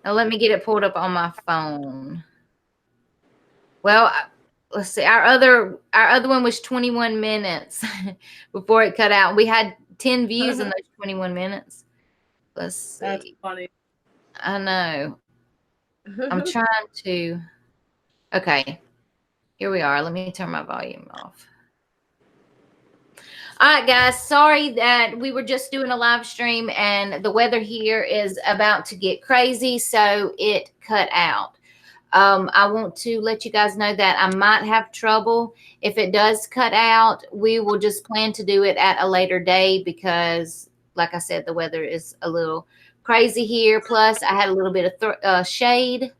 Now let me get it pulled up on my phone. Well, let's see. Our other one was 21 minutes before it cut out. We had 10 views in those 21 minutes. Let's That's see. funny. I know. I'm trying to. Okay. Here we are. Let me turn my volume off. All right, guys. Sorry that we were just doing a live stream and the weather here is about to get crazy, so it cut out. I want to let you guys know that I might have trouble. If it does cut out, we will just plan to do it at a later day because, like I said, the weather is a little crazy here. Plus, I had a little bit of shade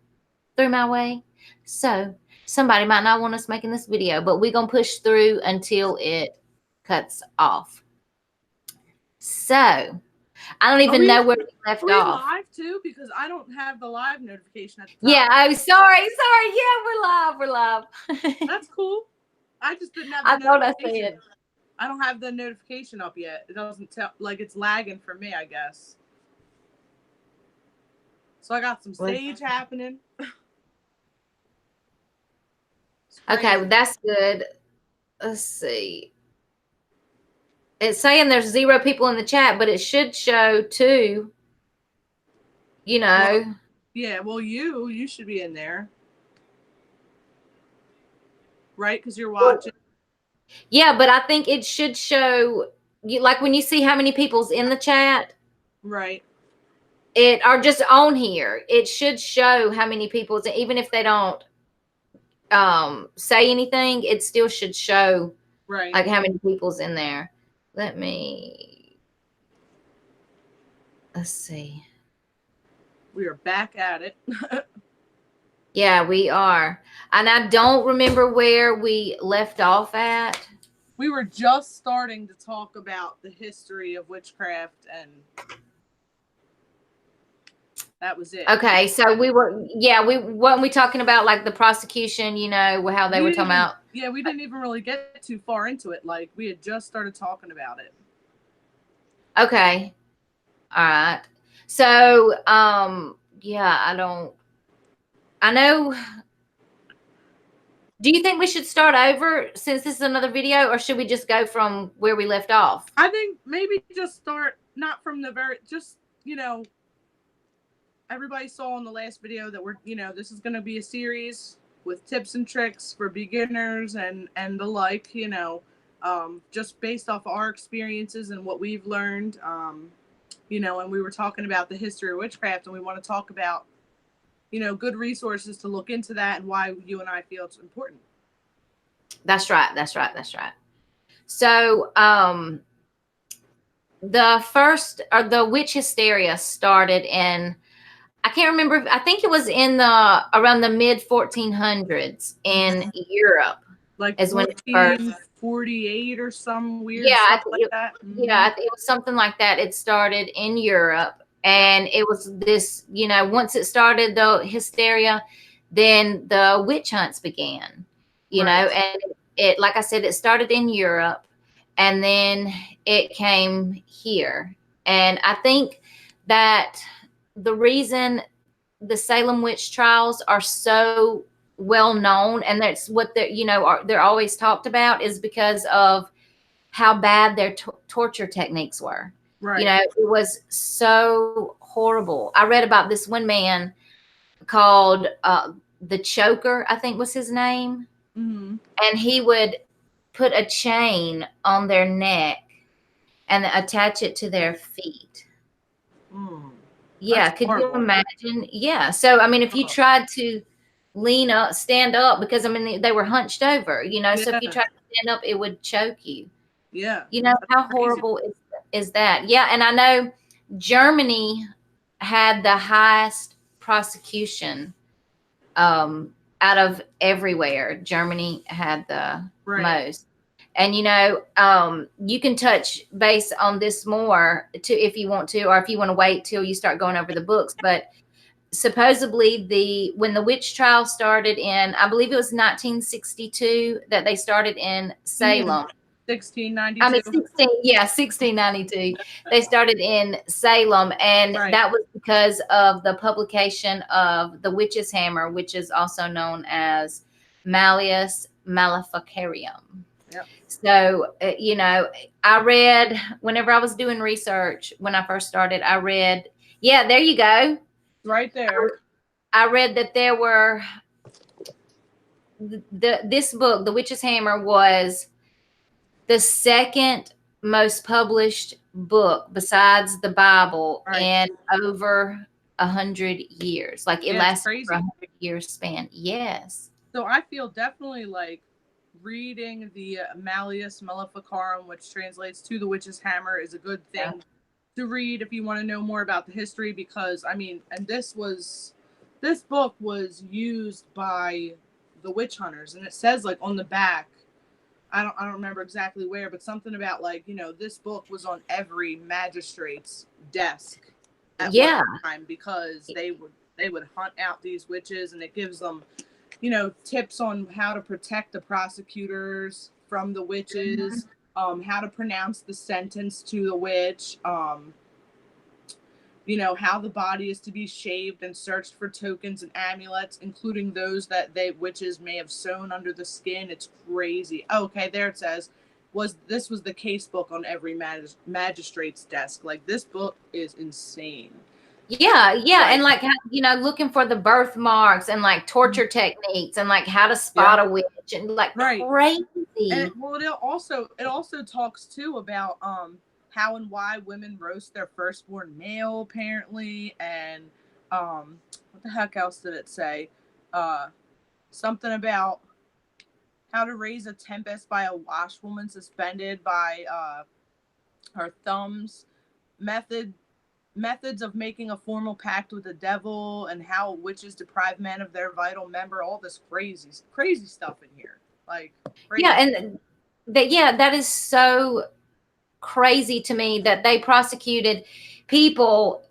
through my way. So, somebody might not want us making this video, but we're going to push through until it cuts off. So, I don't Are even we know where we are left we off. live too? Because I don't have the live notification at the Yeah, top. oh, sorry. Yeah, we're live. We're live. That's cool. I just didn't have the I thought I notification. said. I don't have the notification up yet. It doesn't tell, like it's lagging for me, I guess. So I got some sage happening. Okay, well, that's good. Let's see. It's saying there's 0 people in the chat, but it should show 2. You Well, know. yeah. Well, you should be in there, right? Because you're watching. Yeah, but I think it should show you, like when you see how many people's in the chat, Right. it are just on here. It should show how many people's, even if they don't say anything, it still should show Right. like how many people's in there. Let's see. We are back at it. Yeah, we are. And I don't remember where we left off at. We were just starting to talk about the history of witchcraft, and that was it. Okay, so we weren't we talking about like the prosecution, how they We were didn't talking even, about. yeah, we didn't even really get too far into it. Like we had just started talking about it. Okay. All right. So, yeah, I know. Do you think we should start over since this is another video, or should we just go from where we left off? I think maybe just start not from the very, just everybody saw in the last video that we're, this is going to be a series with tips and tricks for beginners and the like, just based off our experiences and what we've learned. And we were talking about the history of witchcraft, and we want to talk about, good resources to look into that and why you and I feel it's important. That's right. So, the witch hysteria started in, I can't remember. I think it was in around the mid 1400s in Europe. Like Is when it first. 1448 or some weird Yeah, stuff like that. it was something like that. It started in Europe, and it was this. Once it started the hysteria, then the witch hunts began. Right. And it, like I said, it started in Europe, and then it came here. And I think that the reason the Salem witch trials are so well known, and that's what they're always talked about, is because of how bad their torture techniques were. Right. It was so horrible. I read about this one man called the Choker, I think was his name. Mm-hmm. And he would put a chain on their neck and attach it to their feet. Yeah, That's could you horrible. imagine? Yeah. So, I mean, if you tried to lean up, stand up, because, I mean, they were hunched over, so if you Yeah. tried to stand up, it would choke you. Yeah. How Crazy. horrible is that? Yeah, and I know Germany had the highest prosecution out of everywhere. Germany had the most. And you can touch base on this more if you want to, or if you want to wait till you start going over the books. But supposedly when the witch trial started in, I believe it was 1962 that they started in Salem. I mean, 1692. 1692. They started in Salem, and Right. that was because of the publication of the witch's hammer, which is also known as Malleus Maleficarium. Yep. So, I read whenever I was doing research when I first started, I read, yeah, there you go. Right there. I read that there were this book, The Witch's Hammer, was the second most published book besides the Bible Right. in over 100 years. Like it Yeah, it's lasted for a crazy. 100 year span. Yes. So I feel definitely like reading the Malleus Maleficarum, which translates to the witch's hammer, is a good Yeah. thing to read if you want to know more about the history. Because I mean, and this book was used by the witch hunters, and it says like on the back, I don't remember exactly where, but something about like, this book was on every magistrate's desk at one Yeah. time, because they would hunt out these witches, and it gives them, tips on how to protect the prosecutors from the witches, how to pronounce the sentence to the witch, how the body is to be shaved and searched for tokens and amulets, including those that they witches may have sewn under the skin. It's crazy. Okay, there it says, was the case book on every magistrate's desk. Like, this book is insane. Yeah, yeah, Like, and like how, looking for the birthmarks and like torture techniques and like how to yeah, spot a witch and like right. And crazy. it also talks too about how and why women roast their firstborn male, apparently, and what the heck else did it say? Uh Something about how to raise a tempest by a washwoman suspended by her thumbs, method methods of making a formal pact with the devil, and how witches deprive men of their vital member. All this crazy stuff in here, like Yeah, crazy. and that is so crazy to me that they prosecuted people,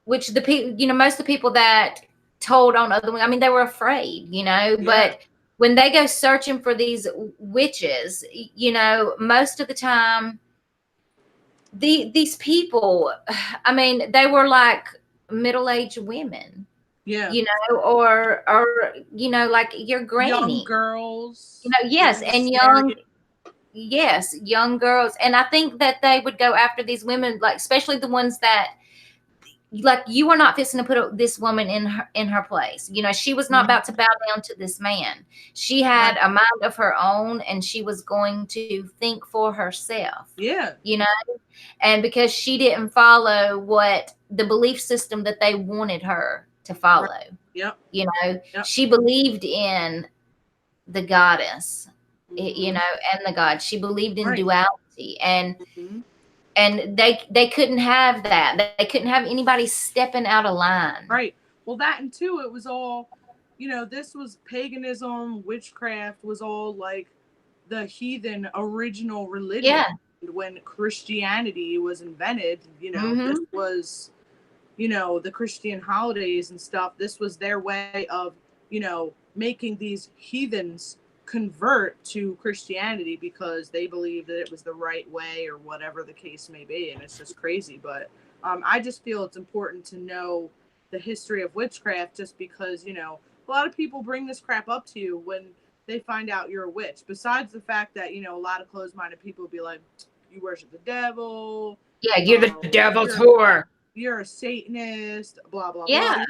which the people, most of the people that told on other women, I mean, they were afraid, Yeah, but when they go searching for these witches, most of the time, these people, I mean, they were like middle-aged women, yeah. or like your Young granny, girls yes, doing the and young. Sumerian. Yes, young girls. And I think that they would go after these women, like especially the ones that, like, you are not fixing to put this woman in her place. She was not about to bow down to this man. She Right. had a mind of her own, and she was going to think for herself. Yeah. You know, and because she didn't follow what the belief system that they wanted her to Right. follow, Yep. Yep. she believed in the goddess, Hmm. and the god. She believed in Right. duality, and Hmm. they couldn't have that. They couldn't have anybody stepping out of line. Right. Well, that and two, it was all, this was paganism, witchcraft was all like the heathen original religion. Yeah. When Christianity was invented, this Hmm. was, the Christian holidays and stuff. This was their way of, making these heathens convert to Christianity because they believed that it was the right way, or whatever the case may be. And it's just crazy. But I just feel it's important to know the history of witchcraft, just because, a lot of people bring this crap up to you when they find out you're a witch. Besides the fact that, a lot of closed minded people will be like, you worship the devil, Yeah, you're the devil's you're whore. you're a Satanist, blah blah blah. Yeah.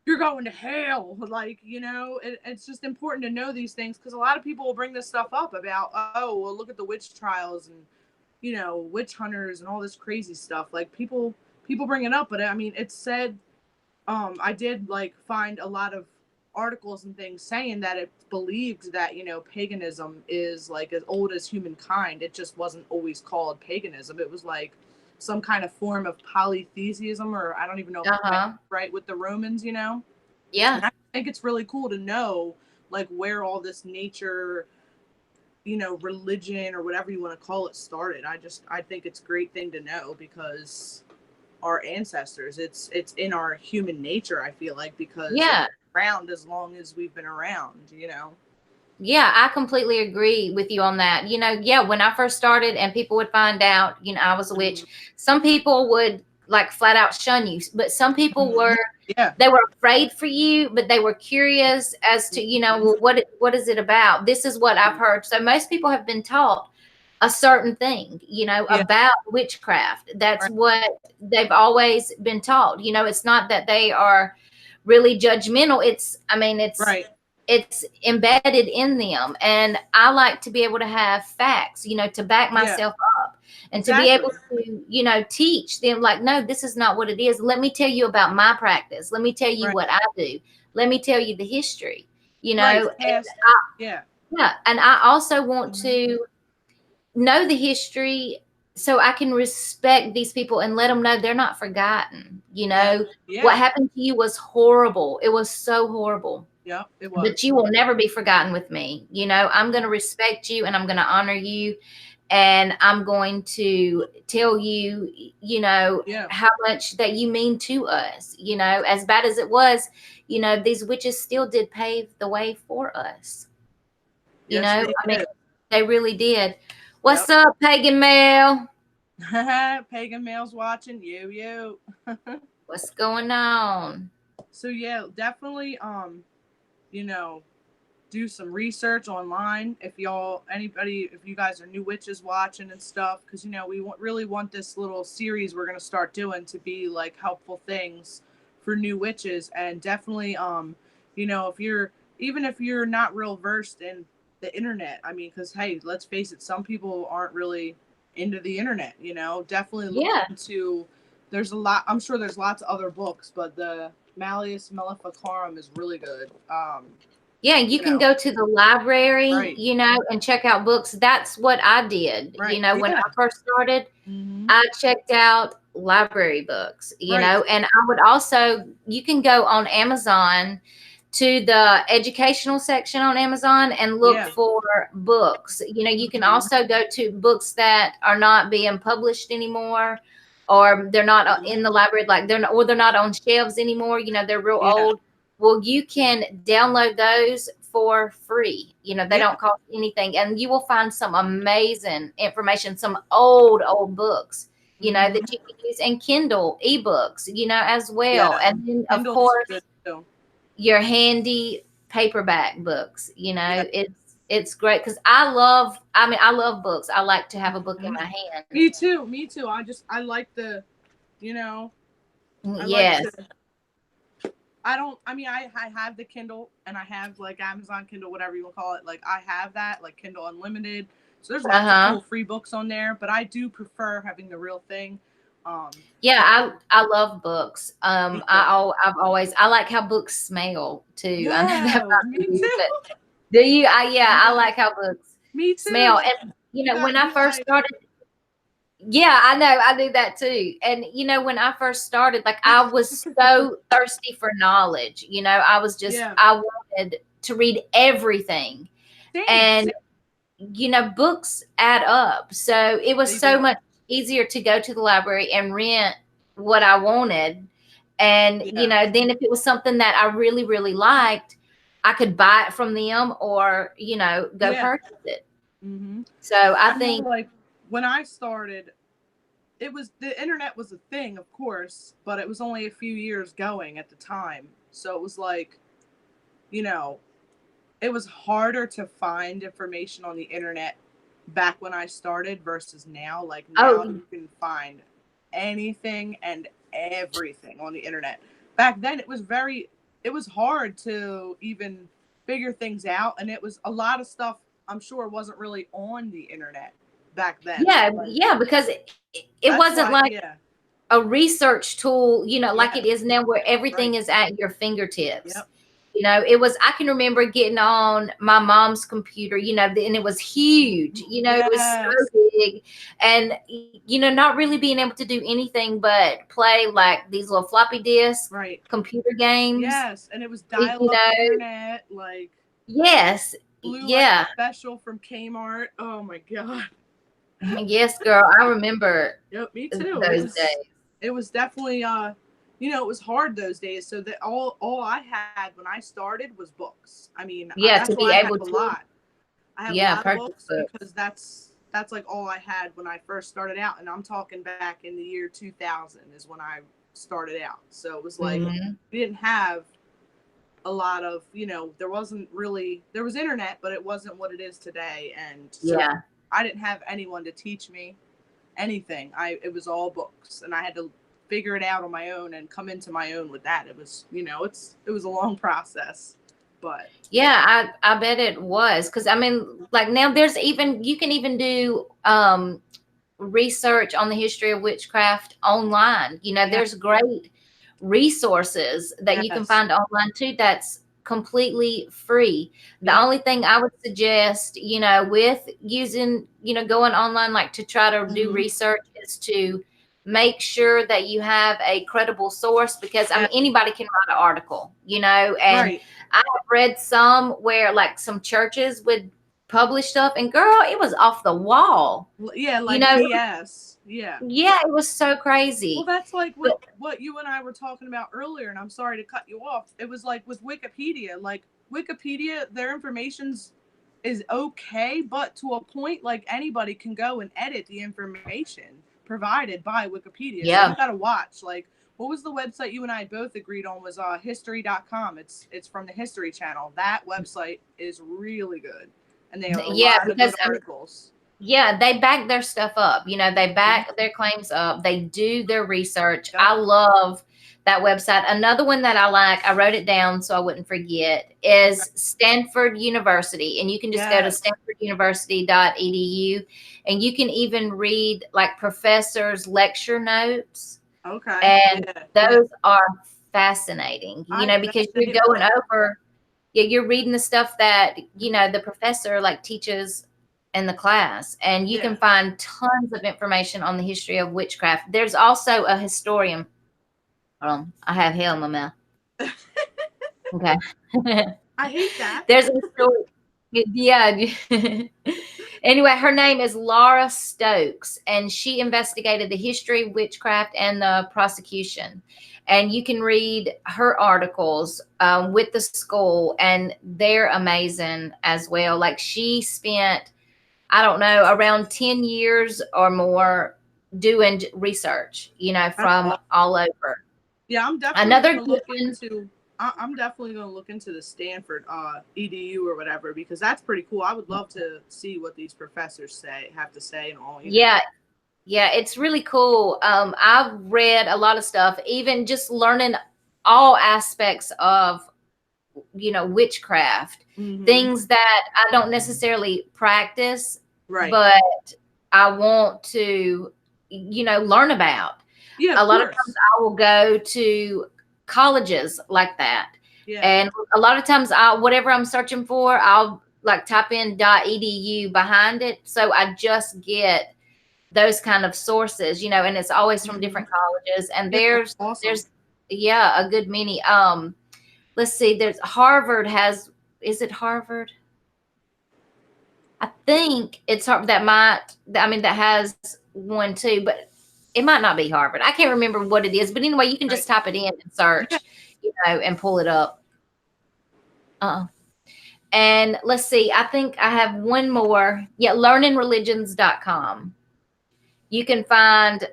You're going to hell. Like, it's just important to know these things, because a lot of people will bring this stuff up about, oh, well, look at the witch trials and, witch hunters and all this crazy stuff. Like, people bring it up, but I mean, it's said. I did like find a lot of articles and things saying that it's believed that, paganism is like as old as humankind. It just wasn't always called paganism. It was like some kind of form of polytheism, or I don't even know if I'm Uh-huh. right, with the Romans. Yeah. And I think it's really cool to know like where all this nature, religion, or whatever you want to call it, started. I think it's a great thing to know, because our ancestors, it's in our human nature, I feel like, because it's Yeah. around as long as we've been around. Yeah, I completely agree with you on that. Yeah, when I first started and people would find out, I was a witch, Mhm. some people would like flat out shun you, but some people were, Mhm. Yeah. they were afraid for you, but they were curious as to, Mhm. well, what is it about? This is what I've heard. So most people have been taught a certain thing, Yeah. about witchcraft. That's Right. what they've always been taught. It's not that they are really judgmental. I mean, Right. it's embedded in them. And I like to be able to have facts, to back Yeah. myself up, and to be able Exactly. to, teach them, like, no, this is not what it is. Let me tell you about my practice. Let me tell you Right. what I do. Let me tell you the history, Right. and Past. Yeah. yeah, and I also want Mhm. to know the history so I can respect these people and let them know they're not forgotten. Yeah. What Yeah. happened to you was horrible. It was so horrible, Yeah. It but was. you will never be forgotten with me. I'm going to respect you and I'm going to honor you, and I'm going to tell you, Yeah. how much that you mean to us. As bad as it was, these witches still did pave the way for us. Yes, I they mean, did. they really did. What's Yep. up, Pagan Mel? Pagan males watching you. You. What's going on? So yeah, definitely. You know, do some research online if y'all anybody if you guys are new witches watching and stuff, because we really want this little series we're going to start doing to be like helpful things for new witches. And definitely if you're even if you're not real versed in the internet, I mean, because hey, let's face it, some people aren't really into the internet. Definitely look Yeah. into, there's a lot, I'm sure there's lots of other books, but the Malleus Maleficarum is really good. Yeah, you you can know go to the library, Right. and check out books. That's what I did. Right. When Yeah. I first started, Mm-hmm. I checked out library books, Right. and I would also, you can go on Amazon to the educational section on Amazon and look Yeah. for books. You can Mm-hmm. also go to books that are not being published anymore, or they're not Mm-hmm. in the library, like they're not on shelves anymore. They're real Yeah. old. Well, you can download those for free. They Yeah. don't cost anything, and you will find some amazing information, some old books, Mm-hmm. that you can use, and Kindle ebooks, as well. Yeah. And then, of Kindle's course, good too. your handy paperback books. Yeah. It's great because I love books. I like to have a book in Mm-hmm. my hand. Me too. Me too. I like the, you know, I like Yes. to. I don't. I mean, I have the Kindle and I have like Amazon Kindle, whatever you want to call it. Like I have that, like Kindle Unlimited. So there's lots of Uh-huh. cool free books on there. But I do prefer having the real thing. Yeah, And I love books. me too. I like how books smell too. I know that Yeah. about Me you, too. but do you? I Yeah. like how books Me too. smell. Like And you when got I you first like. started, yeah, I know I do that too. And when I first started, like, I was so thirsty for knowledge. Yeah. I wanted to read everything. Same. And Same. books add up. So it was They so do. much easier to go to the library and rent what I wanted. And, Yeah. then if it was something that I really, really liked, I could buy it from them, or, go Yeah. purchase it. Hmm. So I I know, think, like when I started, it was the internet was a thing, of course, but it was only a few years going at the time. So it was like, you know, it was harder to find information on the internet back when I started versus now. Like now oh, you can find anything and everything on the internet. Back then it was hard to even figure things out, and it was a lot of stuff I'm sure wasn't really on the internet back then. yeah, Like yeah, because it that's wasn't why like yeah. a research tool, like it Yes. is now, where everything Right. is at your fingertips. Yep. It was, I can remember getting on my mom's computer, and it was huge, it was Yes. so big. And, not really being able to do anything but play like these little floppy disk Right. computer games. Yes. And it was You dial up know, internet, like yes, blue light yeah, special from Kmart. Oh my god. yes, girl, I remember Yep, me too. those days. It was definitely it was hard those days. So that all I had when I started was books. I mean, Yeah, that's to why be I have able a to, lot. I have a Yeah, lot of purchase books books. because that's like all I had when I first started out, and I'm talking back in the year 2000 is when I started out. So it was like Hmm. we didn't have a lot of, there wasn't really, there was internet, but it wasn't what it is today. And so Yeah. I didn't have anyone to teach me anything. It was all books, and I had to figure it out on my own and come into my own with that. It was, it was a long process, but Yeah, I bet it was. Because I mean, like now there's even, you can even do research on the history of witchcraft online. yeah, There's great resources that you can yes, find online too that's completely free. The yep, only thing I would suggest, with using, going online, like to try to do hmm, research, is to make sure that you have a credible source, because I yeah, mean anybody can write an article, and right, I have read some where like some churches would publish stuff, and girl, it was off the wall. yeah, You like know, BS, yeah. yeah, it was so Well, crazy. that's like But what you and I were talking about earlier, and I'm sorry to cut you off. It was like with Wikipedia. Like Wikipedia, their information's is okay, but to a point, like anybody can go and edit the information provided by Wikipedia. So you yeah, got to watch. Like, what was the website you and I both agreed on was history.com. It's from the History Channel. That website is really good, and they have a yeah, lot of good because I mean, articles. yeah, they back their stuff up. They Mhm. back their claims up. They do their research. Yep. I love that website. Another one that I like, I wrote it down so I wouldn't forget, Okay. is Stanford University. And you can just go to Yes. stanforduniversity.edu, and you can even read like professors' lecture notes. Okay. And Yeah. Yeah. those are fascinating, I bet because you're they going were. over, yeah, you're reading the stuff that, the professor like teaches in the class, and you can Yeah. find tons of information on the history of witchcraft. There's also a historian. Hold on, I have hell in my mouth. Okay. I hate that. There's a historian. Yeah. Anyway, her name is Laura Stokes, and she investigated the history of witchcraft and the prosecution. And you can read her articles with the school, and they're amazing as well. Like she spent, I don't know, around 10 years or more doing research, That's from awesome. all over. Yeah, I'm definitely Another gonna good look one. into. I'm definitely gonna look into the Stanford EDU or whatever because that's pretty cool. I would love to see what these professors have to say and all. Yeah, yeah, it's really cool. I've read a lot of stuff, even just learning all aspects of, witchcraft, Mm-hmm. things that I don't necessarily practice, Right. but I want to, learn about. Yeah, A of lot of times course. I will go to colleges like that. Yeah. And a lot of times whatever I'm searching for, I'll like type in .edu behind it. So I just get those kind of sources, and it's always from Mm-hmm. different colleges. And Yeah, that's there's awesome. there's yeah, a good many. Let's see, there's Harvard has, is it Harvard? I think it's Harvard that has one too, but it might not be Harvard. I can't remember what it is, but anyway, you can Right. just type it in and Yeah. search, and pull it up. uh And let's see, I think I have one more. Yeah, learningreligions.com. You can find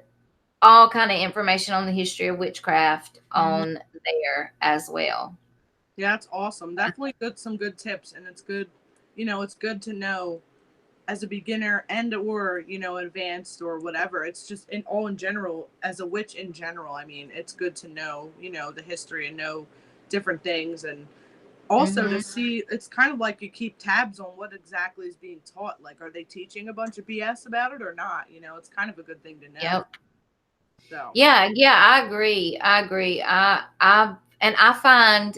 all kind of information on the history of witchcraft Mm-hmm. on there as well. Yeah, that's awesome. Definitely good. Some good tips, and it's good. It's good to know as a beginner and or advanced or whatever. It's just in all in general as a witch in general. I mean, it's good to know the history and know different things, and also to Hmm. see. It's kind of like you keep tabs on what exactly is being taught. Like, are they teaching a bunch of BS about it or not? It's kind of a good thing to know. Yep. So Yeah, yeah, I agree. I agree. I find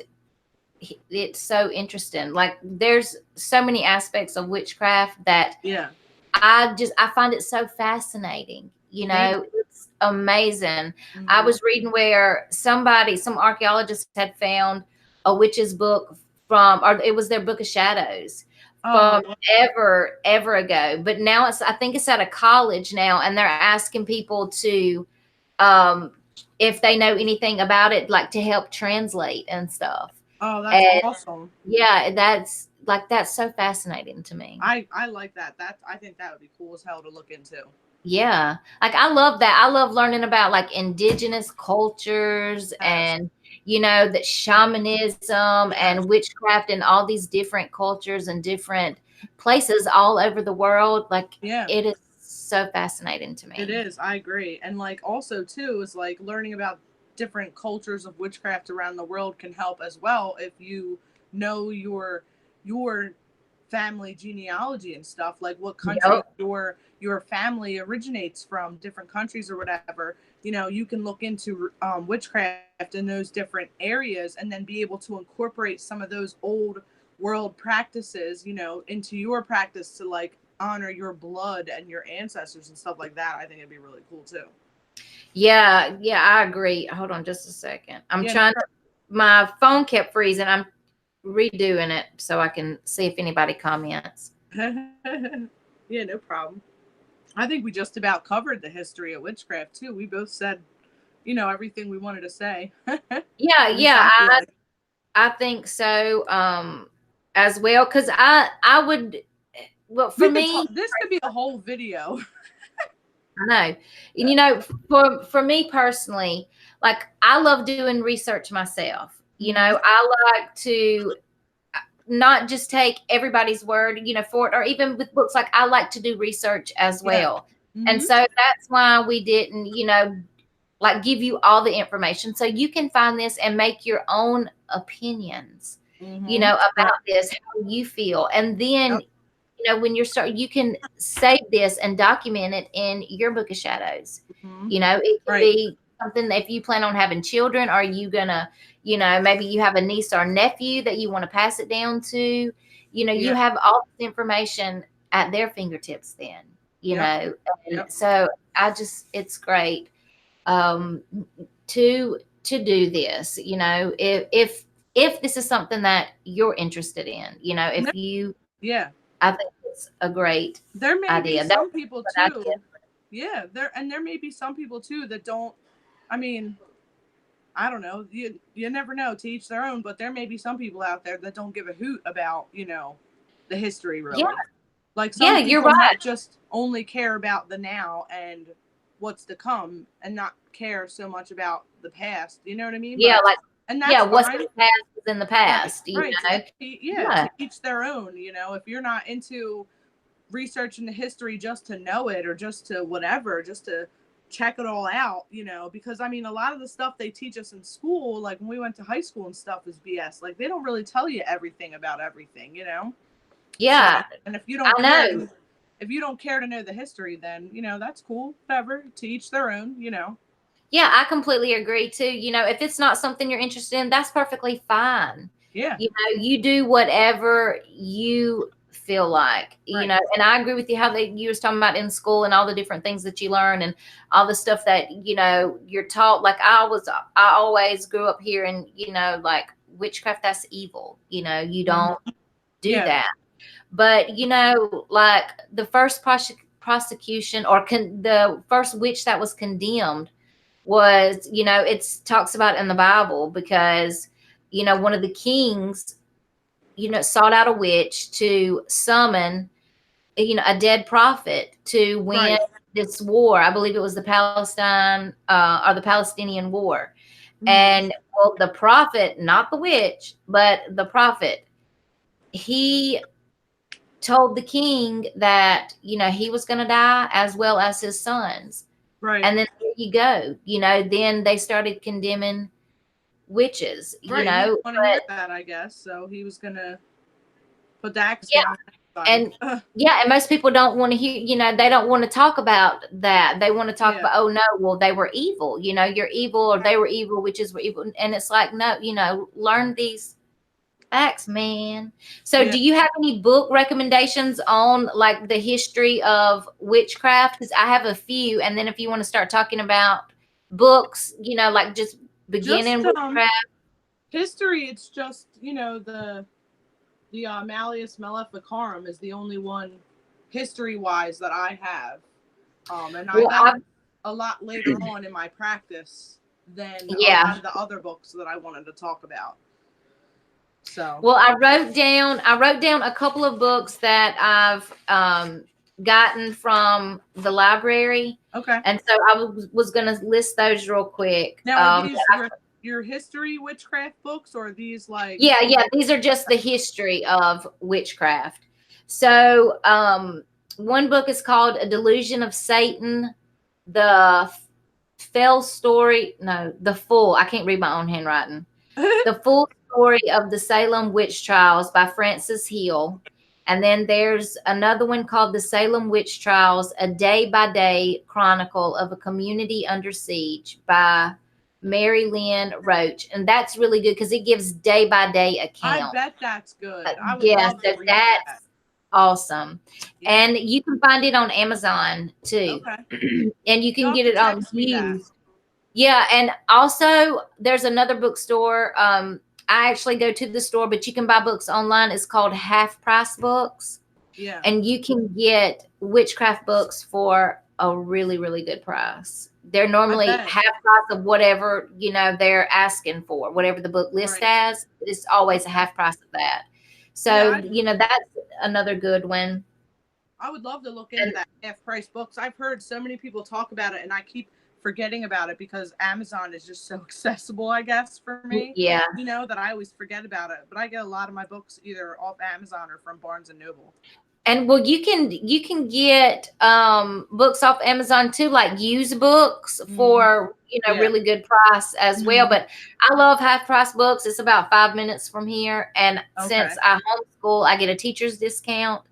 it's so interesting. Like there's so many aspects of witchcraft that yeah. I find it so fascinating. Same. It's amazing. I Mm-hmm. was reading where some archaeologists had found a witch's book from, or it was their book of shadows from Oh, ever ago. But now I think it's at a college now, and they're asking people to, um, if they know anything about it, like to help translate and stuff. oh, that's And awesome. yeah, like that's so fascinating to me. I like that. I think that would be cool as hell to look into. Yeah. Like I love that. I love learning about like indigenous cultures Yes. and that shamanism Yes. and witchcraft and all these different cultures and different places all over the world. Like Yeah. it is so fascinating to It me. is. I agree. And like also too is like learning about different cultures of witchcraft around the world can help as well if you know your family genealogy and stuff, like what country Yep. your family originates from, different countries or whatever. You can look into witchcraft in those different areas and then be able to incorporate some of those old world practices, into your practice to like honor your blood and your ancestors and stuff like that. I think it'd be really cool too. Yeah, yeah, I agree. Hold on just a second. I'm Yeah, no trying to, my phone kept freezing. I'm redoing it so I can see if anybody comments. problem. Yeah, no problem. I think we just about covered the history of witchcraft too. We both said, everything we wanted to say. At Yeah, least yeah, I feel like. I think so as well cuz I would, well, for We could me, talk. This could be a whole video. I know. And for me personally, like I love doing research myself. Hmm. I like to not just take everybody's word, for it, or even with books, like I like to do research as Yeah. well. And Hmm. so that's why we didn't, like give you all the information so you can find this and make your own opinions, Hmm. Right. about this, how you feel. And then, Yep. when you can save this and document it in your book of shadows. Hmm. It can Right. be something that if you plan on having children, are you gonna, maybe you have a niece or nephew that you want to pass it down to, you Yeah. have all this information at their fingertips then, Yep. and Yep. so it's great um to do this, if this is something that you're interested in, And if you yeah. I think it's a great There may be idea. That some was people what I did. too. Yeah. There may be some people too that don't. I mean, I don't know. You never know. To each their own. But there may be some people out there that don't give a hoot about the history Yeah, really. Like yeah, some you're people right. might just only care about the now and what's to come, and not care so much about the past. You know what I mean? Yeah, But like, and yeah, that's what's in fine. the past is in the Right. past, Right. Yeah. Yeah, To each their own. If you're not into researching the history just to know it or just to whatever, just to check it all out, because I mean, a lot of the stuff they teach us in school, like when we went to high school and stuff, is BS. Like they don't really tell you everything about everything. So, yeah, and I know. if you don't care to know the history, then, that's cool. Whatever. To each their own. Yeah, I completely agree too. If it's not something you're interested in, that's perfectly fine. Yeah. You do whatever you feel like, Right. and I agree with you how you was talking about in school and all the different things that you learn and all the stuff that, you're taught. Like I always grew up here and, like witchcraft, that's evil. You Hmm. don't do Yeah. that. But, like the first prosecution or the first witch that was condemned was, it talks about in the Bible because, one of the kings, sought out a witch to summon, a dead prophet to win Right. this war. I believe it was the Palestine or the Palestinian war. Hmm. And well, the prophet, not the witch, but the prophet, he told the king that, he was going to die as well as his sons. Right. And then there you go. Then they started condemning witches, Right. He didn't want to hear but that, I guess. So he was gonna put the axe yeah, down on everybody. and yeah, and most people don't want to hear, they don't want to talk about that. They want to talk Yeah. about, oh no, well, they were evil, you're evil, or they were evil, witches were evil. And it's like, no, learn these facts, man. So Yeah. do you have any book recommendations on like the history of witchcraft? Because I have a few, and then if you want to start talking about books, like just beginning Just witchcraft. history. It's just the Malleus Maleficarum is the only one history wise that I have. And I Well, got a lot later on in my practice than a yeah. lot of the other books that I wanted to talk about. So Well, I wrote down a couple of books that I've gotten from the library, okay. and so I was going to list those real quick. Now are these your history witchcraft books, or are these like Yeah, these are just the history of witchcraft. So, one book is called A Delusion of Satan, the fell story. No, the full. I can't read my own handwriting. The full story of the Salem witch trials by Francis Hill. And then there's another one called The Salem Witch Trials, a day by day chronicle of a community under siege by Mary Lynn Roach. And that's really good because it gives day by day I account. bet that's good. I would Yeah, love to so read that. that's awesome. Yeah. And you can find it on Amazon too. Okay. And you You'll can have get to it on text me that. used. Yeah, and also there's another bookstore. I actually go to the store, but you can buy books online. It's called Half Price Books, Yeah. and you can get witchcraft books for a really, really good price. They're I normally bet. half price of whatever they're asking for, whatever the book list Right. as. It's always a Okay. half price of that. Yeah, So that's another good one. I would love to look into And that half price books. I've heard so many people talk about it, and I keep forgetting about it because Amazon is just so accessible, I guess, for me, yeah, that I always forget about it. But I get a lot of my books either off Amazon or from Barnes and Noble. and well, you can get books off Amazon too, like used books Mm-hmm. for Yeah. really good price as well. Mm-hmm. But I love half price books. It's about 5 minutes from here, and Okay. since I homeschool, I get a teacher's discount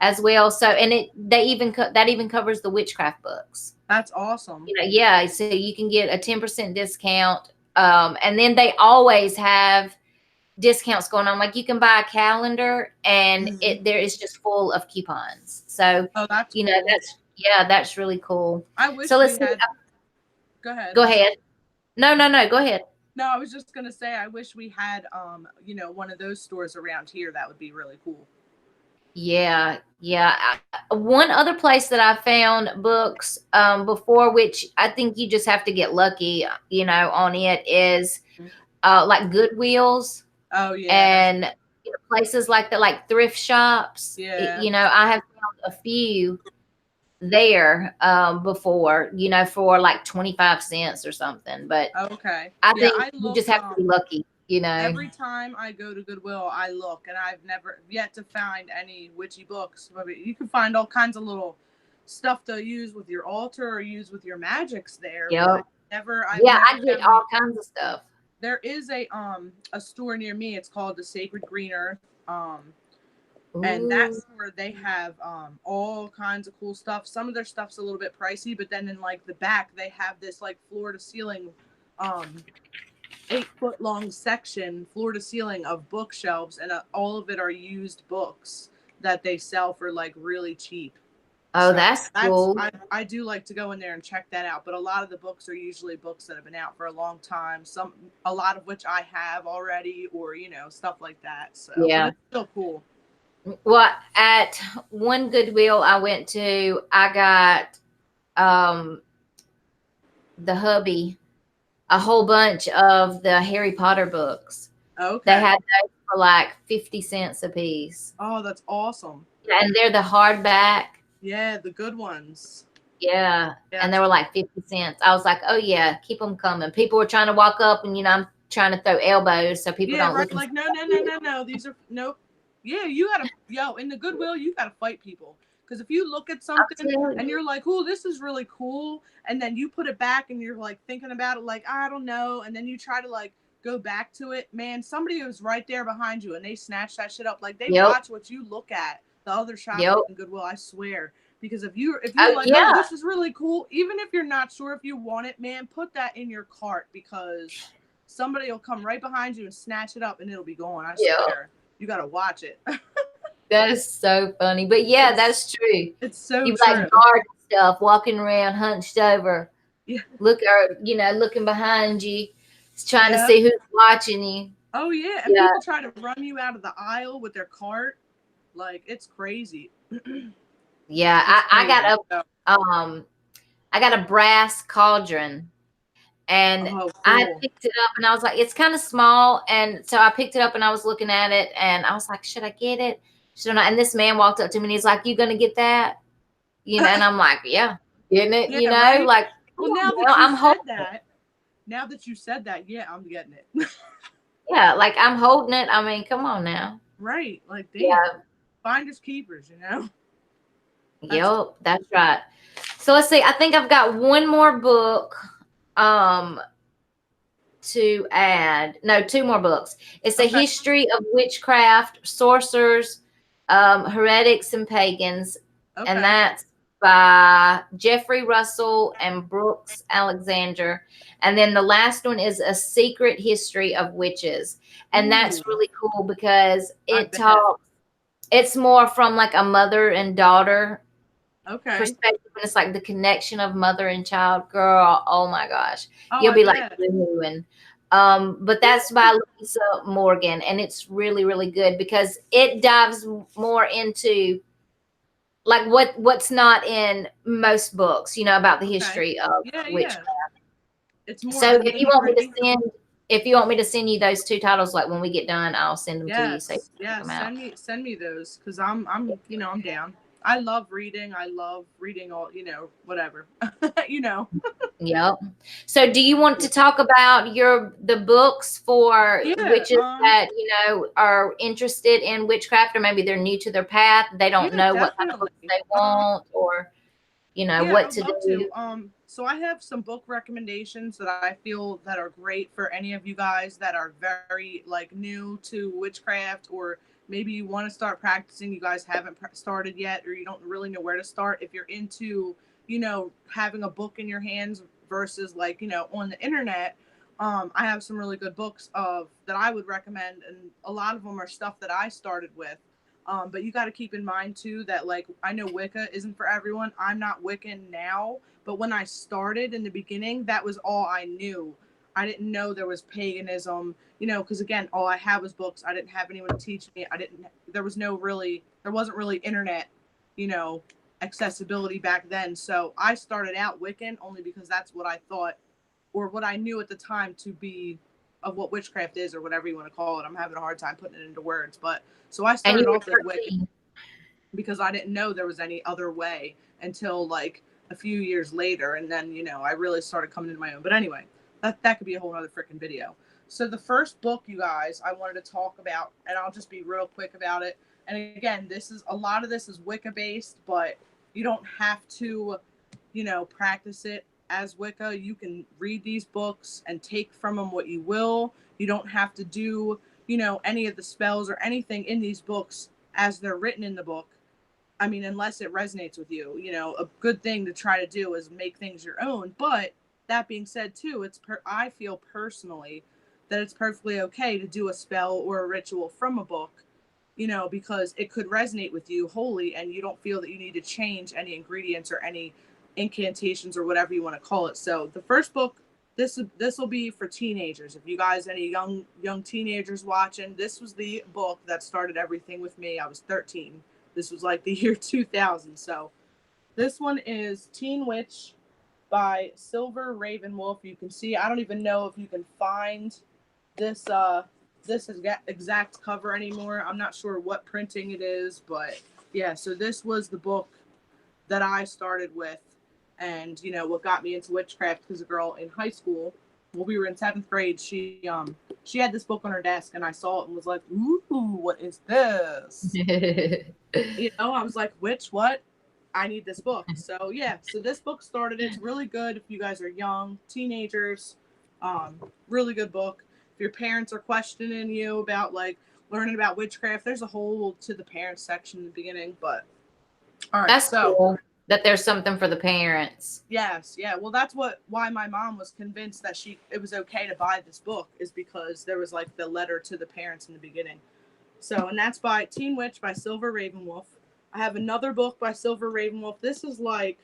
as well. So, and that even covers the witchcraft books. That's awesome. Yeah, so you can get a 10% discount, and then they always have discounts going on. Like you can buy a calendar and Mm-hmm. it there is just full of coupons. So, Oh, that's cool. that's really cool. I So wish let's we see. had. Go ahead. Go ahead. No, go ahead. No, I was just gonna say I wish we had one of those stores around here. That would be really cool. Yeah. One other place that I found books before, which I think you just have to get lucky, on it is like Goodwills Oh yeah. and places like that, like thrift shops. Yeah. I have found a few there before, for like 25 cents or something. But Okay. I Yeah, think I you look just have to be lucky. every time I go to Goodwill, I look and I've never yet to find any witchy books. But you can find all kinds of little stuff to use with your altar or use with your magics there, but Yep. I've Yeah, never I get found any. all kinds of stuff. There is a store near me. It's called the Sacred Green Earth. And that Ooh. store they have all kinds of cool stuff. Some of their stuff's a little bit pricey, but then in like the back they have this like floor to ceiling 8 foot long section, floor to ceiling of bookshelves, and all of it are used books that they sell for like really cheap. Oh, So that's cool. I do like to go in there and check that out. But a lot of the books are usually books that have been out for a long time. A lot of which I have already, or stuff like that. So, but Yeah. it's still cool. Well, at one Goodwill I went to, I got the hubby a whole bunch of the Harry Potter books. They Okay. had those for like 50 cents a piece. Oh, that's awesome. And they're the hardback. Yeah, the good ones. Yeah. Yeah, And they were like 50 cents. I was like, oh, yeah, keep them coming. People were trying to walk up, and, I'm trying to throw elbows so people yeah, don't right. look and Like no. These are nope. Yeah, you gotta in the Goodwill, you gotta fight people. Because if you look at something and you're like, "Oh, this is really cool," and then you put it back and you're like thinking about it, like I don't know, and then you try to like go back to it, man. Somebody was right there behind you and they snatch that shit up. Like they Yep. watch what you look at. The other shops Yep. in Goodwill, I swear. Because if you're Oh, like, oh, yeah. this is really cool, even if you're not sure if you want it, man, put that in your cart because somebody will come right behind you and snatch it up and it'll be gone. I Yeah. swear. You gotta watch it. That is so funny. But yeah, that's true. It's so You true. like guard stuff, walking around hunched over. Yeah. Looking behind you, trying to Yeah. see who's watching you. Oh yeah. And Yeah. people try to run you out of the aisle with their cart. Like it's crazy. Yeah. It's I got crazy. I got a brass cauldron, And Oh, I cool. picked it up and I was like, it's kind of small. And so I picked it up and I was looking at it and I was like, should I get it? Should I not? And this man walked up to me and he's like, you gonna get that? And I'm like, yeah, getting it, Yeah, right. like, come Well, on now now, that you I'm said holding it. that, yeah, I'm getting it. Yeah, like I'm holding it. I mean, come on now. Right. Like, damn. Yeah, Finders keepers, you know? That's yep, that's right. So let's see. I think I've got one more book um to add. No, two more books. It's a okay. history of witchcraft, sorcerers, heretics, and pagans, and Okay. that's by Jeffrey Russell and Brooks Alexander. And then the last one is A Secret History of Witches, and Ooh, that's really cool because I it bet. talks. It's more from like a mother and daughter Okay. perspective, and it's like the connection of mother and child. Girl, oh my gosh, Oh, you'll I be like bet. boohooing. But that's by Lisa Morgan, and it's really really good because it dives more into like what's not in most books, about the Okay. history of Yeah, yeah. witchcraft. It's more So the nitty gritty. if you want me to send you those two titles, like when we get done, I'll send them to you so you Yes, can check yes. them out. Send me those because I'm down. I love reading. I love reading all, whatever. you know. Yep. So do you want to talk about the books for Yeah. witches that, are interested in witchcraft, or maybe they're new to their path, they don't Yeah, know what kind of definitely. books they want, or Yeah, what I'd to love to. do? So I have some book recommendations that I feel that are great for any of you guys that are very like new to witchcraft, or maybe you want to start practicing. You guys haven't started yet, or you don't really know where to start. If you're into, having a book in your hands versus like on the internet. I have some really good books of that I would recommend, and a lot of them are stuff that I started with. But you got to keep in mind too that like I know Wicca isn't for everyone. I'm not Wiccan now, but when I started in the beginning, that was all I knew. I didn't know there was paganism, because again, all I had was books. I didn't have anyone to teach me. I didn't. There wasn't really internet, you know, accessibility back then. So I started out Wiccan only because that's what I thought or what I knew at the time to be of what witchcraft is or whatever you want to call it. I'm having a hard time putting it into words, but so I And started you were off as Wiccan 13. because I didn't know there was any other way until like a few years later, and then I really started coming into my own. But anyway, that could be a whole other freaking video. So the first book, you guys, I wanted to talk about, and I'll just be real quick about it. And again, this is a lot of this is Wicca based, but you don't have to, practice it as Wicca. You can read these books and take from them what you will. You don't have to do, any of the spells or anything in these books as they're written in the book. I mean, unless it resonates with you, a good thing to try to do is make things your own. But that being said, too, I feel personally that it's perfectly okay to do a spell or a ritual from a book, because it could resonate with you wholly, and you don't feel that you need to change any ingredients or any incantations or whatever you want to call it. So the first book, this will be for teenagers. If you guys any young teenagers watching, this was the book that started everything with me. I was 13. This was like the year 2000. So this one is Teen Witch by Silver Ravenwolf. You can see, I don't even know if you can find this this exact cover anymore. I'm not sure what printing it is, but yeah, so this was the book that I started with, and what got me into witchcraft, because a girl in high school, when we were in 7th grade, she had this book on her desk, and I saw it and was like, ooh, what is this? I was like, witch, what? I need this book. So yeah, so this book started. It's really good if you guys are young, teenagers. Really good book. If your parents are questioning you about like learning about witchcraft, there's a whole to the parents section in the beginning. But all right, That's so cool that there's something for the parents. yes, yeah. Well, that's why my mom was convinced that it was okay to buy this book, is because there was like the letter to the parents in the beginning. So, and that's by Teen Witch by Silver Ravenwolf. I have another book by Silver Ravenwolf. This is like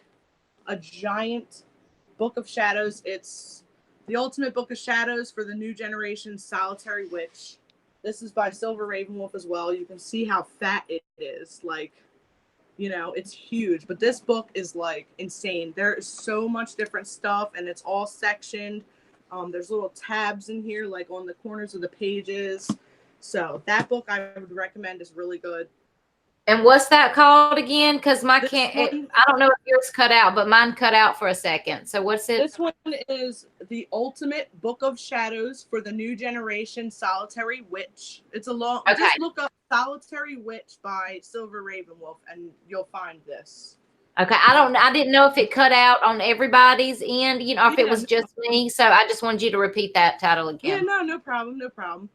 a giant book of shadows. It's the ultimate book of shadows for the new generation solitary witch. This is by Silver Ravenwolf as well. You can see how fat it is. Like, it's huge. But this book is like insane. There is so much different stuff, and it's all sectioned There's little tabs in here, like on the corners of the pages. So that book I would recommend is really good. And what's that called again? Because my This can't. one, I don't know if yours cut out, but mine cut out for a second. So what's it? this one is The Ultimate Book of Shadows for the New Generation Solitary Witch. It's a long. Okay. Just look up Solitary Witch by Silver Ravenwolf, and you'll find this. Okay. I didn't know if it cut out on everybody's end, or if it Yeah, was just me. So I just wanted you to repeat that title yeah, again. no problem, no problem.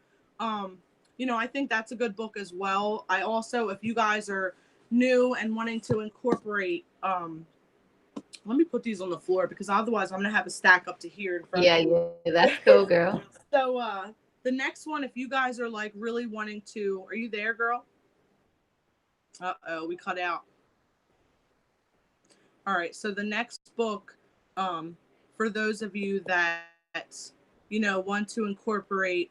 I think that's a good book as well. I also, if you guys are new and wanting to incorporate, let me put these on the floor because otherwise I'm gonna have a stack up to here in front Yeah, of me. yeah, that's cool, girl. So the next one, if you guys are like really wanting to, are you there, girl? We cut out. All right, so the next book, for those of you that want to incorporate,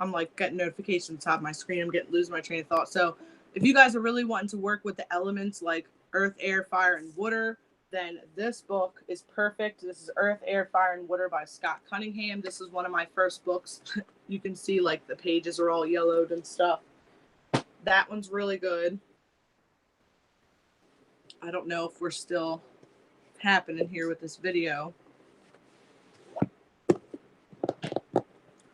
I'm like getting notifications top of my screen. I'm losing my train of thought. So if you guys are really wanting to work with the elements like earth, air, fire, and water, then this book is perfect. This is Earth, Air, Fire, and Water by Scott Cunningham. This is one of my first books. You can see like the pages are all yellowed and stuff. That one's really good. I don't know if we're still happening here with this video.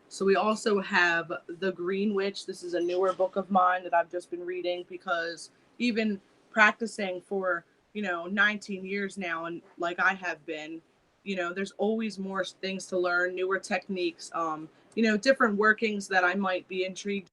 So we also have The Green Witch. This is a newer book of mine that I've just been reading because even practicing for, 19 years now, and like I have been, there's always more things to learn, newer techniques, different workings that I might be intrigued